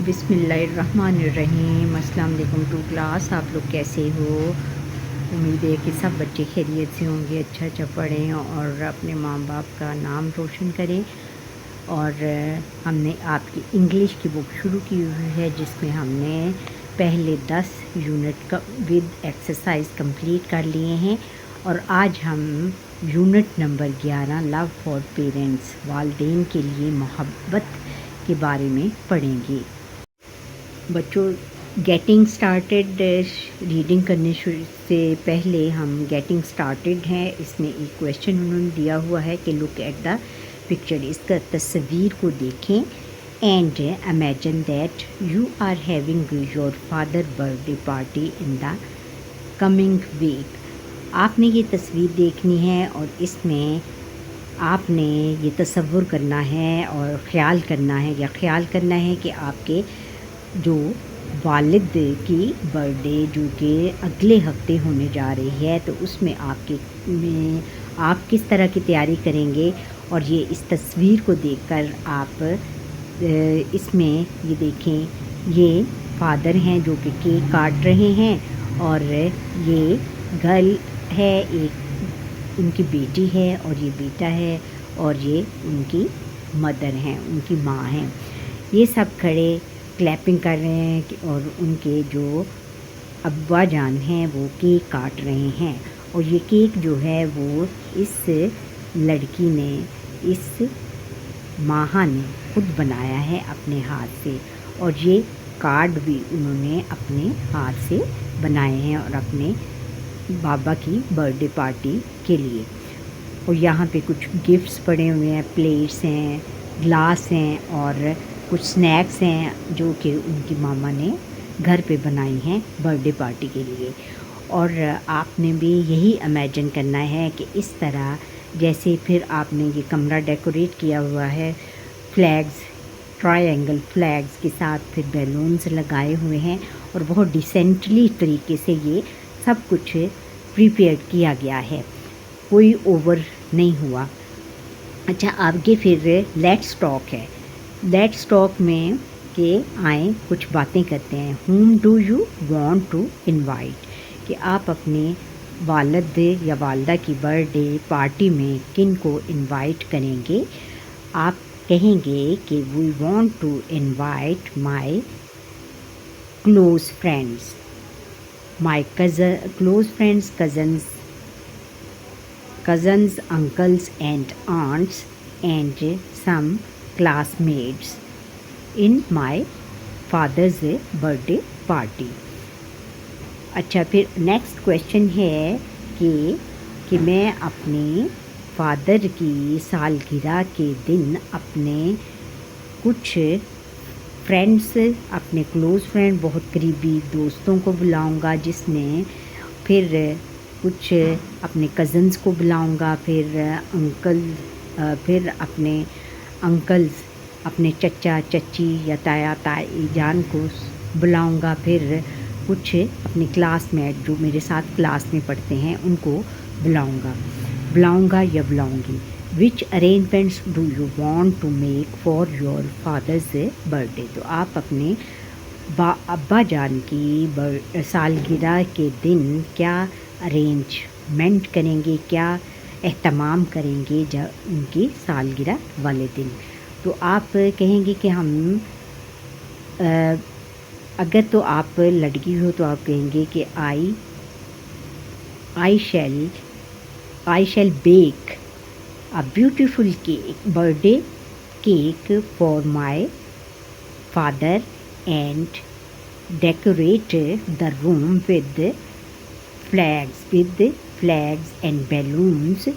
بسم اللہ الرحمن الرحیم۔ السلام علیکم ٹو کلاس، آپ لوگ کیسے ہو؟ امید ہے کہ سب بچے خیریت سے ہوں گے، اچھا پڑھیں اور اپنے ماں باپ کا نام روشن کریں۔ اور ہم نے آپ کی انگلش کی بک شروع کی ہوئی ہے جس میں ہم نے پہلے 10 یونٹ کا ود ایکسرسائز کمپلیٹ کر لیے ہیں، اور آج ہم unit number 11 love for parents, والدین کے لیے محبت کے بارے میں پڑھیں گے۔ بچوں، گیٹنگ سٹارٹیڈ ریڈنگ کرنے سے پہلے ہم گیٹنگ سٹارٹیڈ ہیں، اس میں ایک کویشچن انہوں نے دیا ہوا ہے کہ لک ایٹ دا پکچر، اس کا تصویر کو دیکھیں، and imagine that you are having your father birthday party in the coming week. آپ نے یہ تصویر دیکھنی ہے اور اس میں آپ نے یہ تصور کرنا ہے اور خیال کرنا ہے کہ آپ کے جو والد کی برتھ ڈے جو کہ اگلے ہفتے ہونے جا رہی ہے، تو اس میں آپ کس طرح کی تیاری کریں گے، اور یہ اس تصویر کو دیکھ کر آپ اس میں یہ دیکھیں، یہ فادر ہیں جو کہ کیک کاٹ رہے ہیں، اور یہ گرل ہے، ایک ان کی بیٹی ہے اور یہ بیٹا ہے، اور یہ ان کی مدر ہیں، ان کی ماں ہیں۔ یہ سب کھڑے کلیپنگ کر رہے ہیں اور ان کے جو ابا جان ہیں وہ کیک کاٹ رہے ہیں، اور یہ کیک جو ہے وہ اس لڑکی نے، اس ماہا نے خود بنایا ہے اپنے ہاتھ سے، اور یہ کارڈ بھی انہوں نے اپنے ہاتھ سے بنائے ہیں اور اپنے بابا کی برتھ ڈے پارٹی کے لیے۔ اور یہاں پہ کچھ گفٹس پڑے ہوئے ہیں، پلیٹس ہیں، گلاس ہیں، اور کچھ سنیکس ہیں جو کہ ان کی ماما نے گھر پہ بنائی ہیں برتھ ڈے پارٹی کے لیے۔ اور آپ نے بھی یہی امیجن کرنا ہے کہ اس طرح جیسے پھر آپ نے یہ کمرہ ڈیکوریٹ کیا ہوا ہے فلیگز، ٹرائی اینگل فلیگز کے ساتھ، پھر بیلونز لگائے ہوئے ہیں، اور بہت ڈیسینٹلی طریقے سے یہ سب کچھ پریپیئر کیا گیا ہے، کوئی اوور نہیں ہوا۔ اچھا، آگے پھر لیٹس ٹاک ہے۔ لیٹس ٹاک میں کہ آئیں کچھ باتیں کرتے ہیں۔ Whom do you want to invite, کہ آپ اپنے والد یا والدہ کی برتھ ڈے پارٹی میں کن کو انوائٹ کریں گے؟ آپ کہیں گے کہ we want to invite my close friends, close friends, cousins, uncles and aunts and some classmates in my father's birthday party۔ اچھا، پھر نیکسٹ کویشچن ہے کہ میں اپنے فادر کی سالگرہ کے دن اپنے کچھ فرینڈس، اپنے کلوز فرینڈ، بہت قریبی دوستوں کو بلاؤں گا، جس میں پھر کچھ اپنے کزنس کو بلاؤں گا، پھر اپنے انکلز، اپنے چچا چچی یا تایا تائی جان کو بلاؤں گا، پھر کچھ اپنے کلاس میٹ جو میرے ساتھ کلاس میں پڑھتے ہیں ان کو بلاؤں گا یا بلاؤں گی۔ Which arrangements do you want to make for your father's birthday, تو آپ اپنے ابا جان کی سالگرہ کے دن کیا ارینجمنٹ کریں گے، کیا اہتمام کریں گے ان کی سالگرہ والے دن؟ تو آپ کہیں گے کہ ہم اگر تو آپ لڑکی ہو تو آپ کہیں گے کہ I shell back a beautiful cake, birthday cake for my father and decorate the room with flags and balloons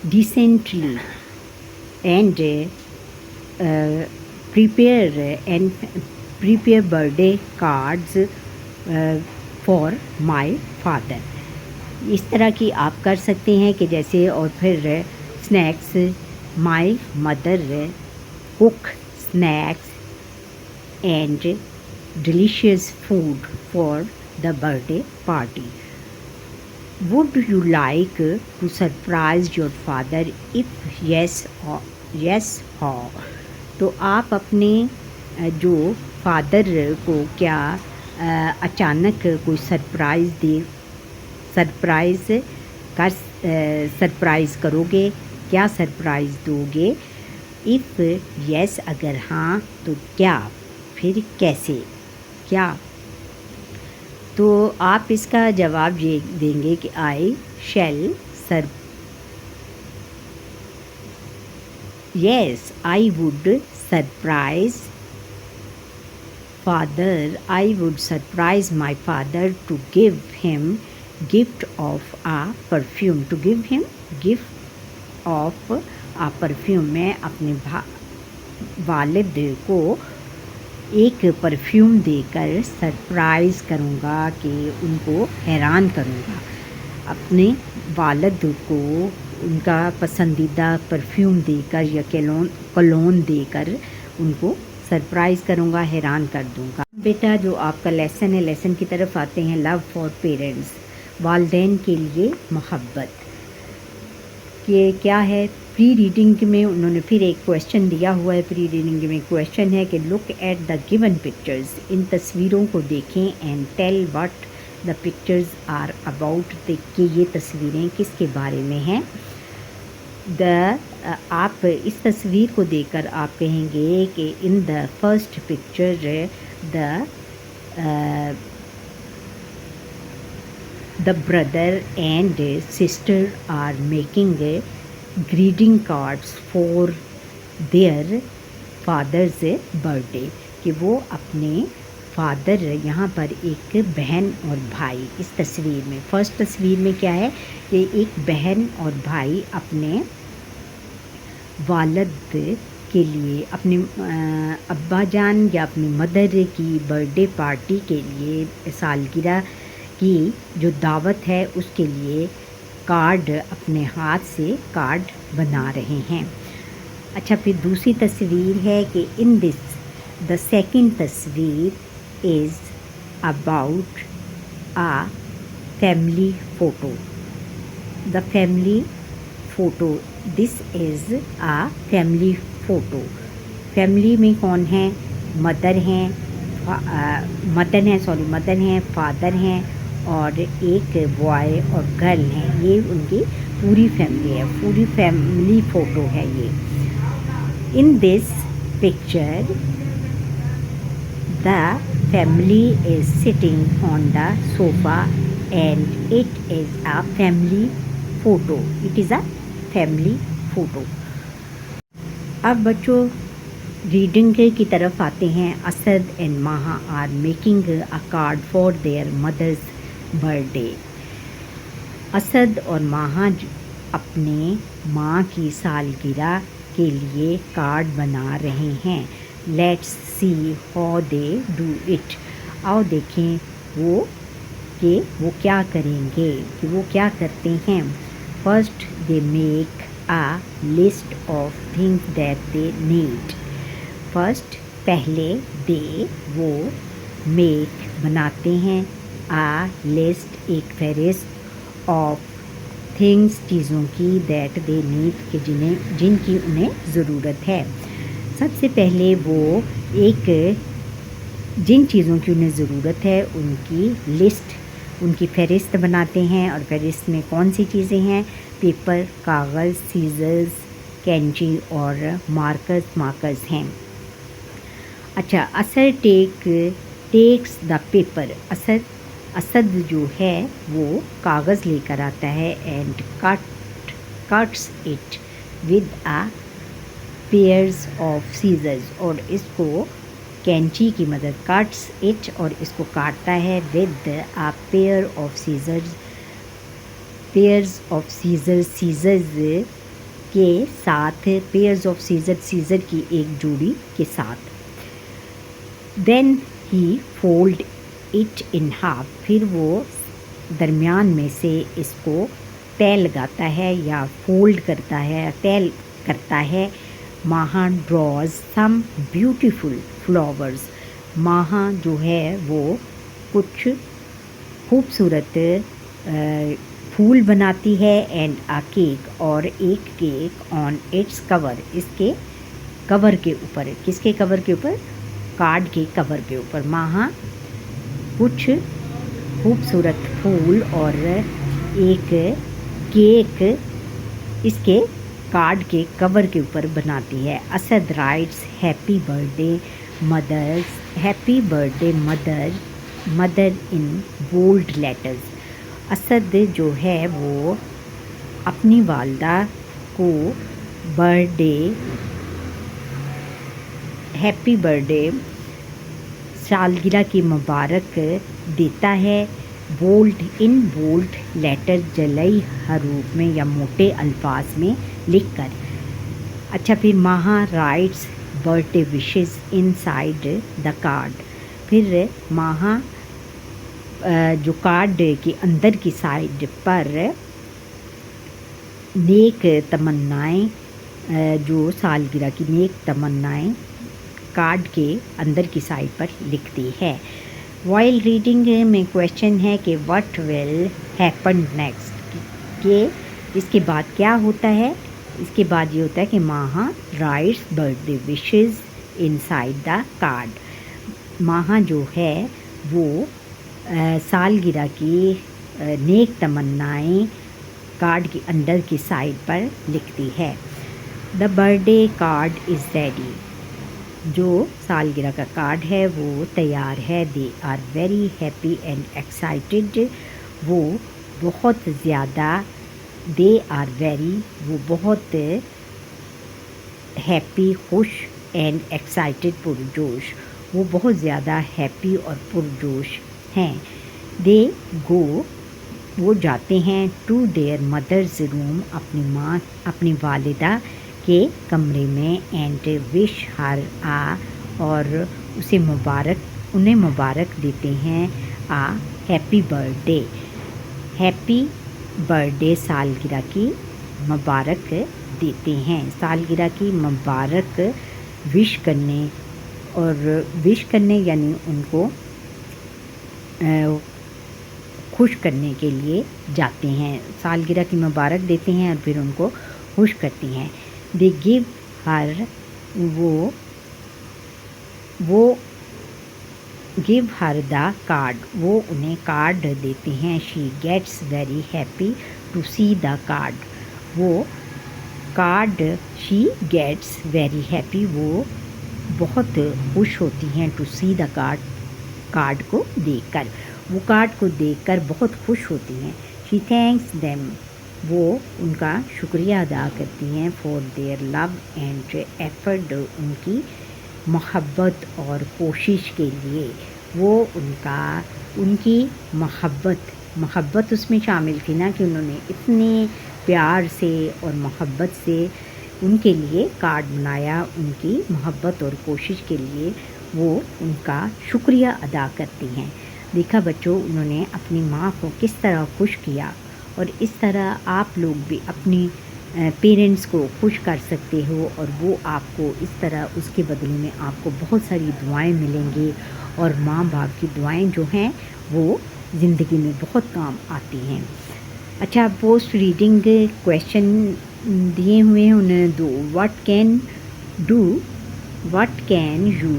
decently, and prepare birthday cards for my father۔ اس طرح کی آپ کر سکتے ہیں کہ جیسے، اور پھر snacks, my mother cook snacks and delicious food for the birthday party. Would you like to surprise your father? If yes how? تو آپ اپنے جو فادر کو کیا اچانک کوئی سرپرائز کرو گے، کیا سرپرائز دو گے؟ اف یس اگر ہاں تو کیا، پھر کیسے، کیا؟ تو آپ اس کا جواب یہ دیں گے کہ I shall yes I would surprise father, I would surprise my father to give him gift of a perfume, to give him gift of a perfume. میں اپنے والد کو ایک پرفیوم دے کر سرپرائز کروں گا، کہ ان کو حیران کروں گا. اپنے والد کو ان کا پسندیدہ پرفیوم دے کر یا کلون دے کر ان کو سرپرائز کروں گا، حیران کر دوں گا. بیٹا جو آپ کا لیسن ہے، لیسن کی طرف آتے ہیں. لو فار پیرنٹس، والدین کے لیے محبت. کہ کیا ہے پری ریڈنگ میں انہوں نے پھر ایک کویشچن دیا ہوا ہے. پری ریڈنگ میں کویشچن ہے کہ look at the given pictures, ان تصویروں کو دیکھیں. And tell what the pictures are about, کہ یہ تصویریں کس کے بارے میں ہیں. آپ اس تصویر کو دیکھ کر آپ کہیں گے کہ in the first picture the brother and sister are making greeting cards for their father's birthday. کہ وہ اپنے فادر، یہاں پر ایک بہن اور بھائی اس تصویر میں، فرسٹ تصویر میں کیا ہے کہ ایک بہن اور بھائی اپنے والد کے لیے، اپنے ابا جان یا اپنی مدر کی برتھ ڈے پارٹی کے لیے، سالگرہ کی جو دعوت ہے اس کے لیے کارڈ، اپنے ہاتھ سے کارڈ بنا رہے ہیں. اچھا پھر دوسری تصویر ہے کہ ان دس دا سیکنڈ تصویر is about a family photo. The family photo, this is a family photo. Family میں کون ہیں؟ مدر ہیں، مدر ہیں، فادر ہیں اور ایک بوائے اور گرل ہیں. یہ ان کی پوری فیملی ہے، پوری فیملی فوٹو ہے یہ. In this picture the family is sitting on the sofa and it is a family photo. It is a family photo. اب بچوں ریڈنگ کی طرف آتے ہیں. Asad and Maha are making a card for their mother's birthday. Asad اور ماہا اپنے ماں کی سالگرہ کے لیے کارڈ بنا رہے ہیں. Let's see how they do it. آؤ دیکھیں وہ کہ وہ کیا کریں گے، کہ وہ کیا کرتے ہیں. First they make a list of things that they need. First پہلے دے وہ میک بناتے ہیں a list ایک فہرست of things چیزوں کی that they need کہ جن کی انہیں ضرورت ہے. سب سے پہلے وہ ایک جن چیزوں کی انہیں ضرورت ہے ان کی لسٹ، ان کی فہرست بناتے ہیں. اور فہرست میں کون سی چیزیں ہیں؟ پیپر، کاغذ، سیزرز، کینچی اور مارکرز ہیں. اچھا Asad takes the paper. Asad جو ہے وہ کاغذ لے کر آتا ہے and cuts it with a pairs of scissors. اور اس کو کینچی کی مدد، کٹس اٹ اور اس کو کاٹتا ہے with a pair of scissors. Pairs of scissors کے ساتھ، پیئرز آف سیزر کی ایک جوڑی کے ساتھ. دین ہی فولڈ اٹ ان ہاف. پھر وہ درمیان میں سے اس کو طے لگاتا ہے یا فولڈ کرتا ہے، طے کرتا ہے. Maha draws some beautiful flowers. Maha جو ہے وہ کچھ خوبصورت پھول بناتی ہے. اینڈ آ کیک اور ایک کیک آن اٹس کور. اس کے کور کے اوپر. کس کے کور کے اوپر؟ کارڈ کے کور کے اوپر ماہا کچھ خوبصورت پھول اور ایک کیک اس کے کارڈ کے کور کے اوپر بناتی ہے. Asad writes happy birthday mothers, happy birthday mother in bold letters. Asad جو ہے وہ اپنی والدہ کو birthday happy birthday سالگرہ کی مبارک دیتا ہے بولڈ لیٹر جلئی حروف میں یا موٹے الفاظ میں لکھ کر. اچھا پھر Maha writes birthday wishes inside the card. پھر ماہا جو کارڈ کے اندر کی سائڈ پر نیک تمنائیں جو سالگرہ کی نیک تمنائیں کارڈ کے اندر کی سائڈ پر لکھتی ہے. وائل ریڈنگ میں کویشچن ہے کہ واٹ ول ہیپن نیکسٹ، کہ اس کے بعد کیا ہوتا ہے. اس کے بعد یہ ہوتا ہے کہ Maha writes birthday wishes inside the card. Maha جو ہے وہ سالگرہ کی نیک تمنائیں کارڈ کے اندر کی سائڈ پر لکھتی ہے. The birthday card is ready, جو سالگرہ کا کارڈ ہے وہ تیار ہے. They are very happy and excited, وہ بہت زیادہ دے آر ویری وہ بہت ہیپی خوش اینڈ ایکسائٹیڈ پرجوش، وہ بہت زیادہ ہیپی اور پرجوش ہیں. دے گو وہ جاتے ہیں ٹو دیئر مدرز روم اپنی والدہ کے کمرے میں. اینڈ وش ہر اور انہیں مبارک دیتے ہیں happy birthday. Happy birthday سالگرہ کی مبارک دیتے ہیں. سالگرہ کی مبارک وش کرنے یعنی ان کو خوش کرنے کے لیے جاتے ہیں. سالگرہ کی مبارک دیتے ہیں اور پھر ان کو خوش کرتی ہیں. دے گیو ہر وہ گیو ہر دا کارڈ وہ انہیں کارڈ دیتے ہیں. She gets very happy to see the card she gets very happy وہ بہت خوش ہوتی ہیں ٹو سی دا کارڈ کو دیکھ کر، وہ کارڈ کو دیکھ کر بہت خوش ہوتی ہیں. شی تھینکس دیم وہ ان کا شکریہ ادا کرتی ہیں. For their love and effort ان کی محبت اور کوشش کے لیے. وہ ان کی محبت اس میں شامل تھی نا کہ انہوں نے اتنے پیار سے اور محبت سے ان کے لیے کارڈ بنایا. ان کی محبت اور کوشش کے لیے وہ ان کا شکریہ ادا کرتی ہیں. دیکھا بچوں انہوں نے اپنی ماں کو کس طرح خوش کیا، اور اس طرح آپ لوگ بھی اپنی پیرنٹس کو خوش کر سکتے ہو، اور وہ آپ کو اس طرح اس کے بدلے میں آپ کو بہت ساری دعائیں ملیں گی. اور ماں باپ کی دعائیں جو ہیں وہ زندگی میں بہت کام آتی ہیں. اچھا پوسٹ ریڈنگ کویشچن دیے ہوئے ہیں انہیں دو. What can you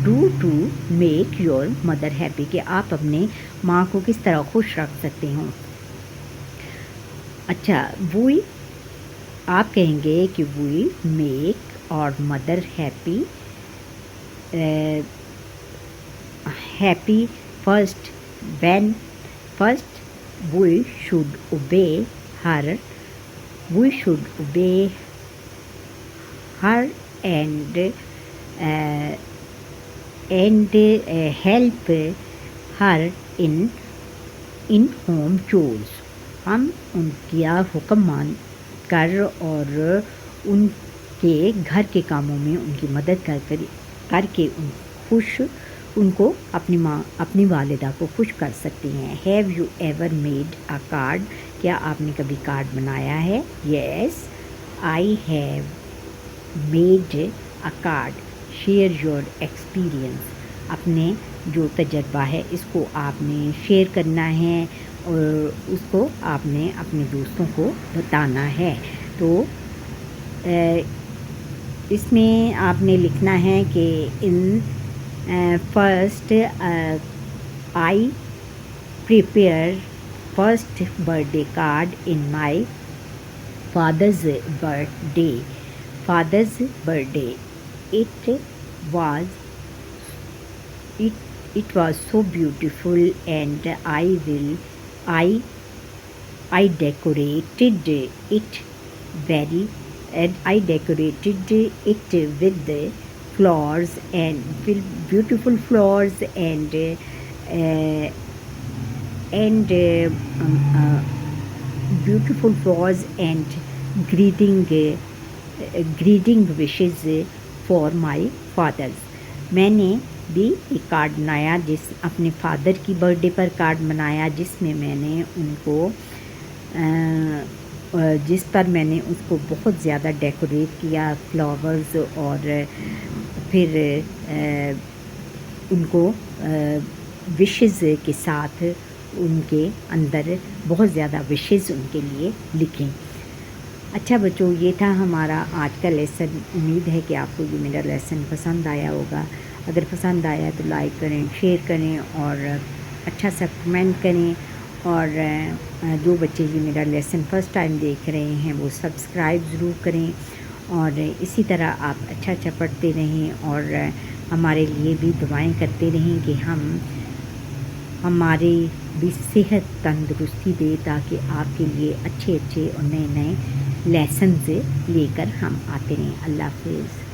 do to make your mother happy, کہ آپ اپنے ماں کو کس طرح خوش رکھ سکتے ہوں. اچھا وی آپ کہیں گے کہ we make our mother happy first we should obey her and help her in home chores. ہم ان کا حکم مان کر اور ان کے گھر کے کاموں میں ان کی مدد کر کے ان کو اپنی والدہ کو خوش کر سکتی ہیں. Have you ever made a card, کیا آپ نے کبھی کارڈ بنایا ہے. Yes I have made a card. Share your experience, اپنے جو تجربہ ہے اس کو آپ نے شیئر کرنا ہے اور اس کو آپ نے اپنے دوستوں کو بتانا ہے. تو اس میں آپ نے لکھنا ہے کہ in first I prepare first birthday card in my father's birthday. Father's birthday. It was it was so beautiful, and I I decorated it very and I decorated it with the flowers and beautiful flowers uh, and beautiful flowers and greeting greeting wishes for my fathers. میں نے بھی ایک card بنایا اپنے father کی birth day پر card بنایا جس پر میں نے اس کو بہت زیادہ ڈیکوریٹ کیا فلاورز، اور پھر ان کو وشز کے ساتھ ان کے اندر بہت زیادہ وشز ان کے لیے لکھیں۔ اچھا بچوں، یہ تھا ہمارا آج کا لیسن۔ امید ہے کہ آپ کو یہ میرا لیسن پسند آیا ہوگا۔ اگر پسند آیا تو لائک کریں، شیئر کریں اور اچھا سا کمنٹ کریں، اور جو بچے یہ میرا لیسن فرسٹ ٹائم دیکھ رہے ہیں وہ سبسکرائب ضرور کریں، اور اسی طرح آپ اچھا اچھا پڑھتے رہیں اور ہمارے لیے بھی دعائیں کرتے رہیں کہ ہماری بھی صحت تندرستی دے، تاکہ آپ کے لیے اچھے اچھے اور نئے نئے لیسنز لے کر ہم آتے رہیں۔ اللہ حافظ۔